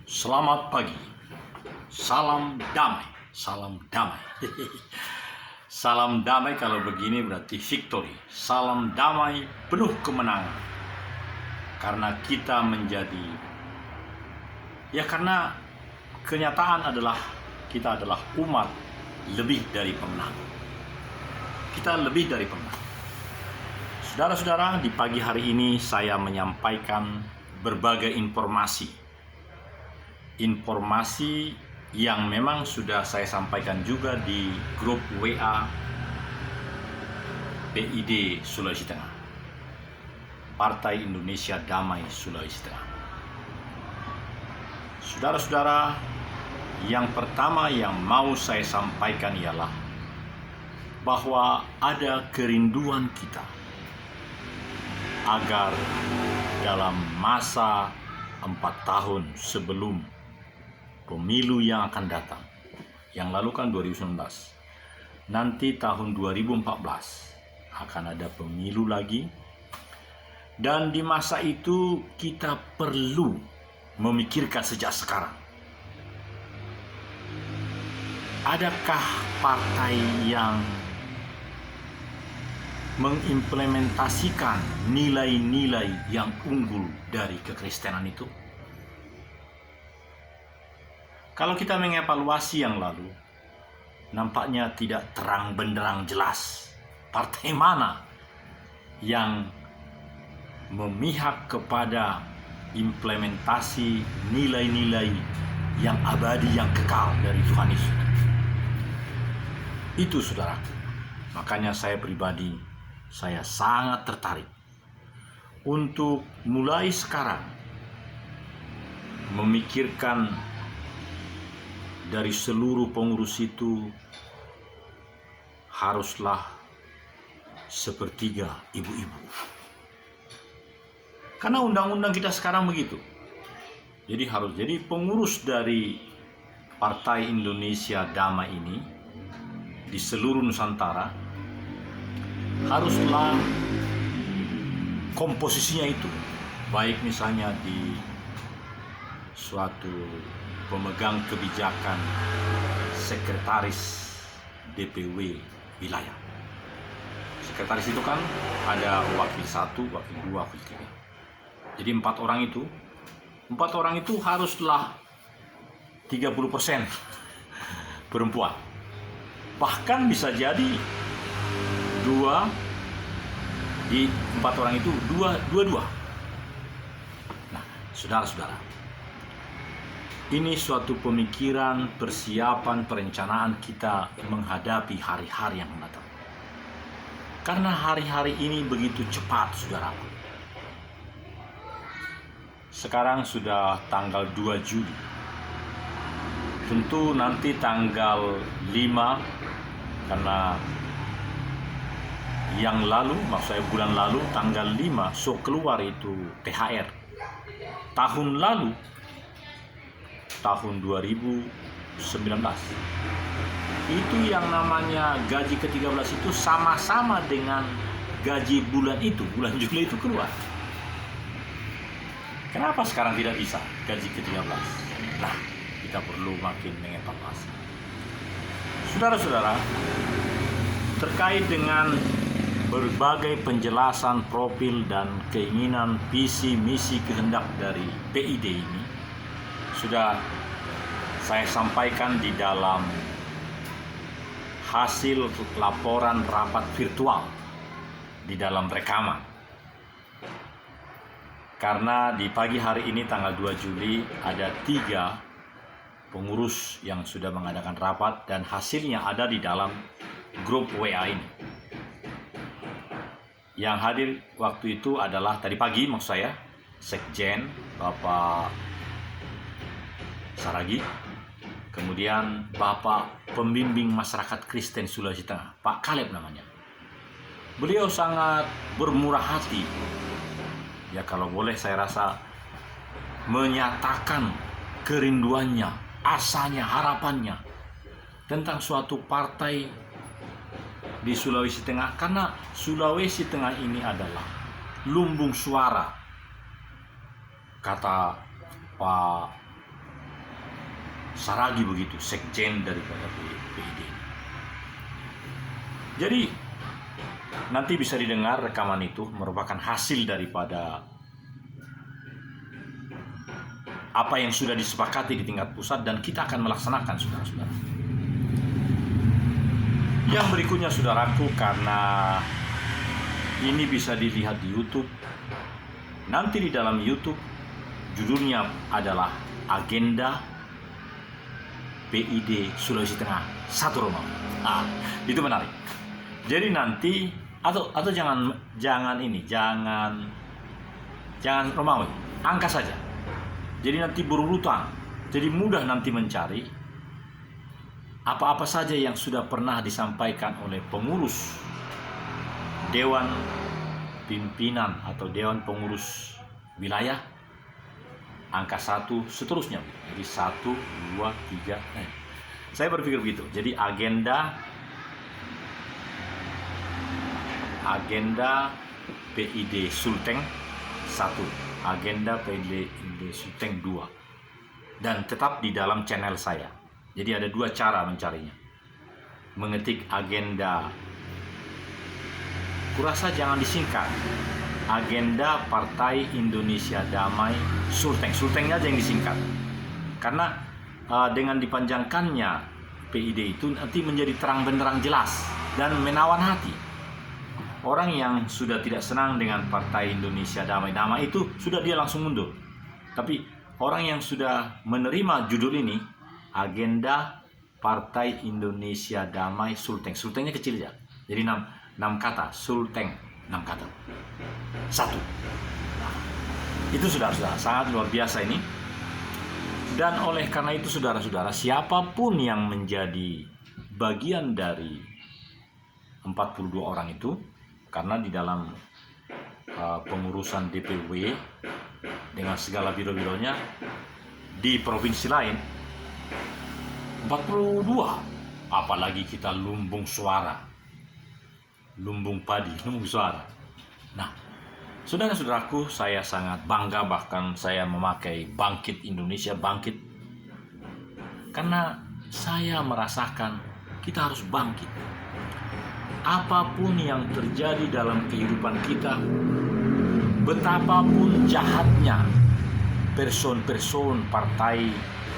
Selamat pagi, salam damai, salam damai. Salam damai kalau begini berarti victory. Salam damai penuh kemenangan. Karena kita menjadi, karena kenyataan adalah kita adalah umat lebih dari pemenang. Kita lebih dari pemenang. Saudara-saudara, di pagi hari ini saya menyampaikan berbagai informasi yang memang sudah saya sampaikan juga di grup WA PID Sulawesi Tengah, Partai Indonesia Damai Sulawesi Tengah. Saudara-saudara, yang pertama yang mau saya sampaikan ialah bahwa ada kerinduan kita agar dalam masa 4 tahun sebelum pemilu yang akan datang, yang lalu kan 2019, nanti tahun 2014 akan ada pemilu lagi, dan di masa itu kita perlu memikirkan sejak sekarang, adakah partai yang mengimplementasikan nilai-nilai yang unggul dari kekristenan itu? Kalau kita mengevaluasi yang lalu, nampaknya tidak terang benderang jelas partai mana yang memihak kepada implementasi nilai-nilai yang abadi, yang kekal dari Tuhan Yesus. Itu saudara. Makanya saya pribadi, saya sangat tertarik untuk mulai sekarang memikirkan dari seluruh pengurus itu haruslah sepertiga ibu-ibu. Karena undang-undang kita sekarang begitu. Jadi pengurus dari Partai Indonesia Damai ini di seluruh Nusantara haruslah komposisinya itu, baik misalnya di suatu pemegang kebijakan, sekretaris DPW wilayah. Sekretaris itu kan ada wakil 1, wakil 2, wakil 3. Jadi 4 orang itu haruslah 30% perempuan. Bahkan bisa jadi 2 di 4 orang itu dua. Nah, saudara-saudara, ini suatu pemikiran, persiapan, perencanaan kita menghadapi hari-hari yang mendatang. Karena hari-hari ini begitu cepat, saudara. Sekarang sudah tanggal 2 Juli. Tentu nanti tanggal 5, karena yang lalu, maksud saya bulan lalu, tanggal 5, keluar itu THR. Tahun lalu, tahun 2019, itu yang namanya gaji ke-13 itu sama-sama dengan gaji bulan itu, bulan Juli itu keluar. Kenapa sekarang tidak bisa gaji ke-13? Nah, kita perlu makin mengevaluasi. Saudara-saudara, terkait dengan berbagai penjelasan profil dan keinginan, visi, misi, kehendak dari PID ini sudah saya sampaikan di dalam hasil laporan rapat virtual di dalam rekaman. Karena di pagi hari ini tanggal 2 Juli ada 3 pengurus yang sudah mengadakan rapat dan hasilnya ada di dalam grup WA ini. Yang hadir waktu itu adalah tadi pagi, maksud saya, Sekjen Bapak Saragi, kemudian Bapak Pembimbing Masyarakat Kristen Sulawesi Tengah, Pak Kaleb namanya. Beliau sangat bermurah hati, ya kalau boleh saya rasa menyatakan kerinduannya, asanya, harapannya tentang suatu partai di Sulawesi Tengah, karena Sulawesi Tengah ini adalah lumbung suara, kata Pak Saragi begitu, sekjen daripada PID. Jadi nanti bisa didengar rekaman itu merupakan hasil daripada apa yang sudah disepakati di tingkat pusat dan kita akan melaksanakan, saudara-saudara. Yang berikutnya, saudaraku, karena ini bisa dilihat di YouTube. Nanti di dalam YouTube judulnya adalah Agenda PID Sulawesi Tengah 1 Romawi. Itu menarik. Jadi nanti atau jangan Romawi, angka saja. Jadi nanti berurutan. Jadi mudah nanti mencari apa-apa saja yang sudah pernah disampaikan oleh pengurus Dewan Pimpinan atau Dewan Pengurus Wilayah, angka 1 seterusnya. Jadi 1, 2, 3. Saya berpikir begitu. Jadi agenda PID Sulteng 1, agenda PID Sulteng 2, dan tetap di dalam channel saya. Jadi ada 2 cara mencarinya. Mengetik agenda, kurasa jangan disingkat, Agenda Partai Indonesia Damai Sulteng. Sultengnya aja yang disingkat. Karena dengan dipanjangkannya PID itu nanti menjadi terang benderang jelas dan menawan hati. Orang yang sudah tidak senang dengan Partai Indonesia Damai itu sudah dia langsung mundur. Tapi orang yang sudah menerima judul ini, Agenda Partai Indonesia Damai Sulteng. Sultengnya kecil ya. Jadi 6 kata, Sulteng 6 kata. 1. Itu saudara-saudara, sangat luar biasa ini. Dan oleh karena itu saudara-saudara, siapapun yang menjadi bagian dari 42 orang itu, karena di dalam pengurusan DPW dengan segala biro-bironya di provinsi lain 42, apalagi kita lumbung suara, lumbung padi, lumbung suara. Nah, saudara-saudaraku, saya sangat bangga, bahkan saya memakai Bangkit Indonesia, Bangkit, karena saya merasakan kita harus bangkit. Apapun yang terjadi dalam kehidupan kita, betapapun jahatnya person-person partai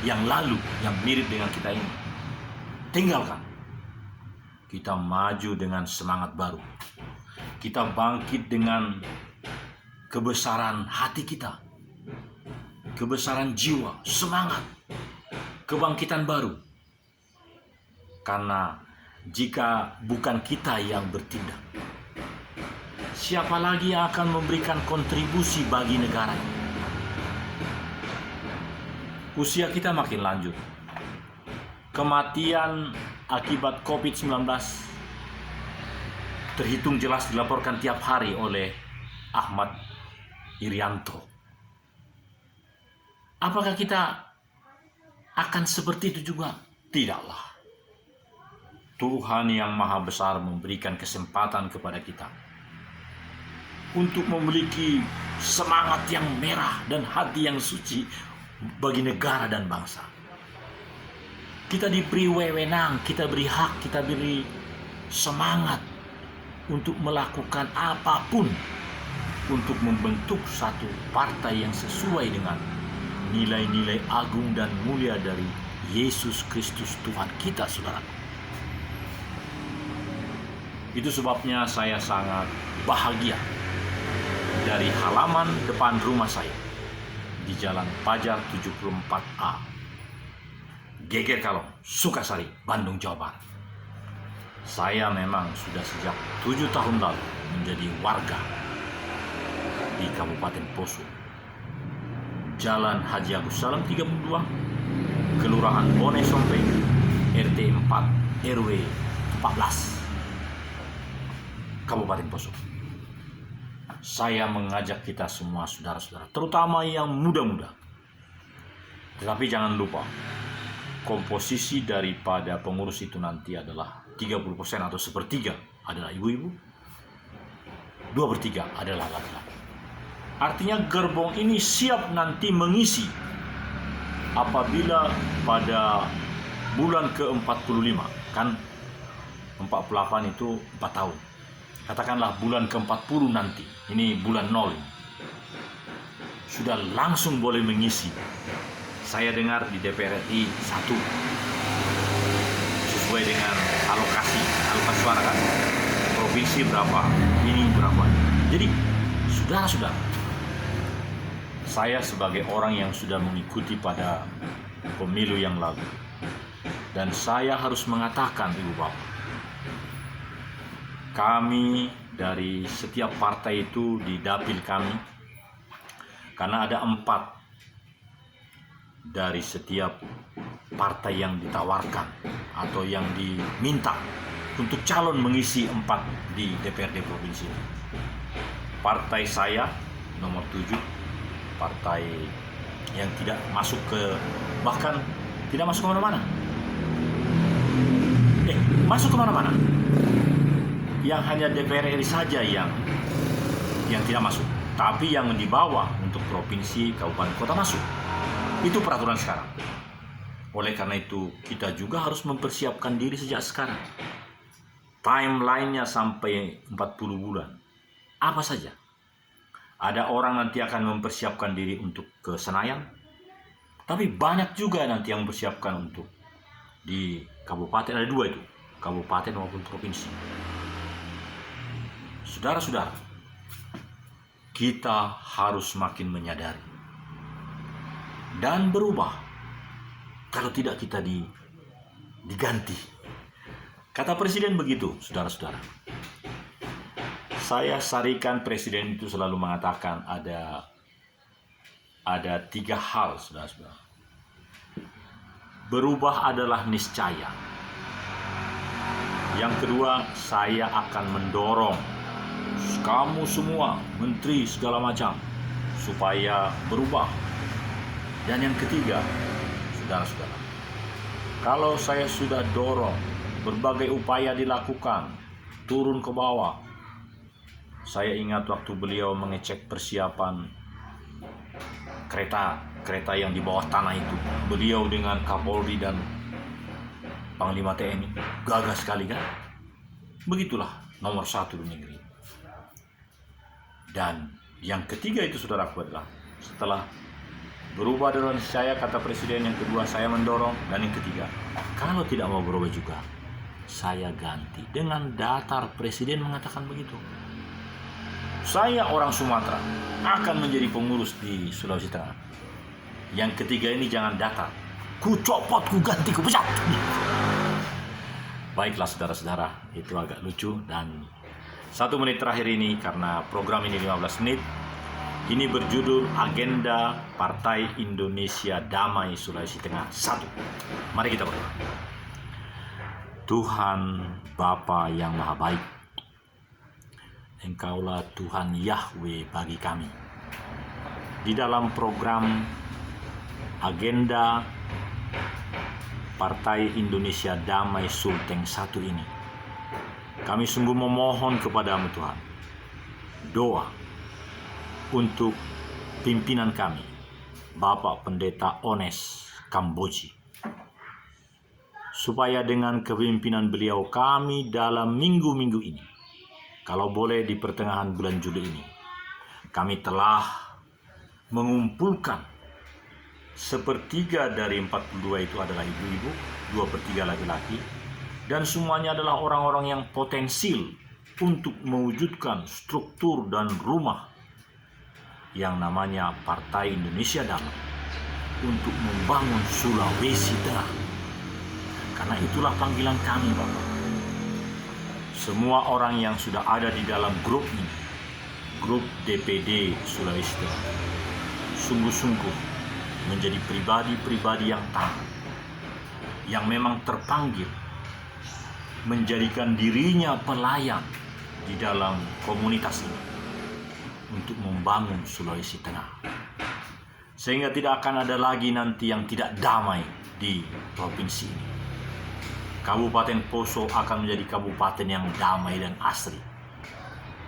yang lalu yang mirip dengan kita ini, tinggalkan. Kita maju dengan semangat baru. Kita bangkit dengan kebesaran hati kita, kebesaran jiwa, semangat, kebangkitan baru. Karena jika bukan kita yang bertindak, siapa lagi yang akan memberikan kontribusi bagi negara ini? Usia kita makin lanjut. Kematian akibat COVID-19 terhitung jelas dilaporkan tiap hari oleh Ahmad Irianto. Apakah kita akan seperti itu juga? Tidaklah. Tuhan yang Maha Besar memberikan kesempatan kepada kita untuk memiliki semangat yang merah dan hati yang suci bagi negara dan bangsa. Kita diberi wewenang, kita beri hak, kita beri semangat untuk melakukan apapun untuk membentuk satu partai yang sesuai dengan nilai-nilai agung dan mulia dari Yesus Kristus Tuhan kita, saudara. Itu sebabnya saya sangat bahagia dari halaman depan rumah saya di Jalan Pajar 74A, Geger Kalong, Sukasari, Bandung, Jawa Barat. Saya memang sudah sejak 7 tahun lalu menjadi warga di Kabupaten Poso, Jalan Haji Agus Salam 32, Kelurahan Bone Sompe, RT 4 RW 14, Kabupaten Poso. Saya mengajak kita semua saudara-saudara, terutama yang muda-muda. Tetapi jangan lupa, komposisi daripada pengurus itu nanti adalah 30% atau sepertiga adalah ibu-ibu, 2/3 adalah laki-laki. Artinya gerbong ini siap nanti mengisi apabila pada bulan ke-45, kan 48 itu 4 tahun. Katakanlah bulan ke-40 nanti, ini bulan 0, sudah langsung boleh mengisi. Saya dengar di DPR RI 1, sesuai dengan alokasi suara kan. Provinsi berapa, ini berapa. Jadi, sudah. Saya sebagai orang yang sudah mengikuti pada pemilu yang lalu, dan saya harus mengatakan, Ibu Bapak, kami dari setiap partai itu di dapil kami, karena ada 4 dari setiap partai yang ditawarkan atau yang diminta untuk calon mengisi 4 di DPRD provinsi. Partai saya nomor 7, partai yang tidak masuk ke, bahkan tidak masuk kemana-mana. Masuk kemana-mana. Yang hanya DPR RI saja yang tidak masuk. Tapi yang di bawah untuk provinsi, kabupaten, kota masuk. Itu peraturan sekarang. Oleh karena itu, kita juga harus mempersiapkan diri sejak sekarang. Timeline-nya sampai 40 bulan. Apa saja? Ada orang nanti akan mempersiapkan diri untuk ke Senayan, tapi banyak juga nanti yang mempersiapkan untuk di kabupaten. Ada 2 itu, kabupaten maupun provinsi. Saudara-saudara, kita harus makin menyadari dan berubah. Kalau tidak, kita diganti. Kata presiden begitu, saudara-saudara. Saya sarikan presiden itu selalu mengatakan ada 3 hal, saudara-saudara. Berubah adalah niscaya. Yang kedua, saya akan mendorong kamu semua, menteri segala macam, supaya berubah. Dan yang ketiga, saudara-saudara, kalau saya sudah dorong berbagai upaya dilakukan, turun ke bawah. Saya ingat waktu beliau mengecek persiapan kereta yang di bawah tanah itu. Beliau dengan Kapolri dan Panglima TNI, gagah sekali kan? Begitulah nomor 1 di negeri. Dan yang ketiga itu, saudaraku, adalah setelah berubah adalah saya, kata presiden. Yang kedua, saya mendorong. Dan yang ketiga, kalau tidak mau berubah juga, saya ganti. Dengan datar presiden mengatakan begitu. Saya orang Sumatera, akan menjadi pengurus di Sulawesi Tengah. Yang ketiga ini jangan datar. Ku copot, ku ganti, ku pecat. Baiklah saudara-saudara, itu agak lucu. Dan 1 menit terakhir ini, karena program ini 15 menit, ini berjudul Agenda Partai Indonesia Damai Sulawesi Tengah 1. Mari kita berdoa. Tuhan Bapa yang Maha Baik, Engkaulah Tuhan Yahweh bagi kami. Di dalam program Agenda Partai Indonesia Damai Sulteng 1 ini, kami sungguh memohon kepadamu Tuhan, doa untuk pimpinan kami, Bapak Pendeta Ones Kamboji, supaya dengan kepemimpinan beliau kami dalam minggu-minggu ini, kalau boleh di pertengahan bulan Juli ini, kami telah mengumpulkan 1/3 dari 42 itu adalah ibu-ibu, 2/3 laki-laki, dan semuanya adalah orang-orang yang potensial untuk mewujudkan struktur dan rumah yang namanya Partai Indonesia Damai untuk membangun Sulawesi Tengah. Karena itulah panggilan kami, Bapak. Semua orang yang sudah ada di dalam grup ini, grup DPD Sulawesi Tengah, sungguh-sungguh menjadi pribadi-pribadi yang tangguh, yang memang terpanggil menjadikan dirinya pelayan di dalam komunitas ini untuk membangun Sulawesi Tengah. Sehingga tidak akan ada lagi nanti yang tidak damai di provinsi ini. Kabupaten Poso akan menjadi kabupaten yang damai dan asri.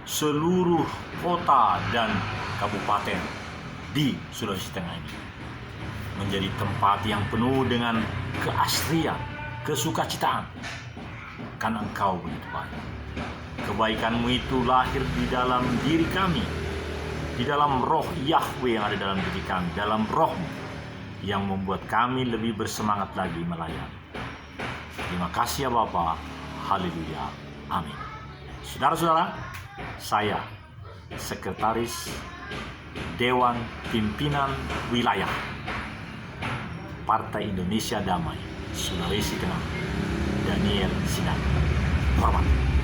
Seluruh kota dan kabupaten di Sulawesi Tengah ini menjadi tempat yang penuh dengan keasrian, kesukacitaan, karena Engkau begitu baik. Kebaikan-Mu itu lahir di dalam diri kami, di dalam roh Yahweh yang ada dalam diri kami, dalam roh-Mu yang membuat kami lebih bersemangat lagi melayani. Terima kasih ya Bapa. Haleluya. Amin. Saudara-saudara, saya Sekretaris Dewan Pimpinan Wilayah Partai Indonesia Damai Sulawesi Tengah, Daniel Sinan. Hormat.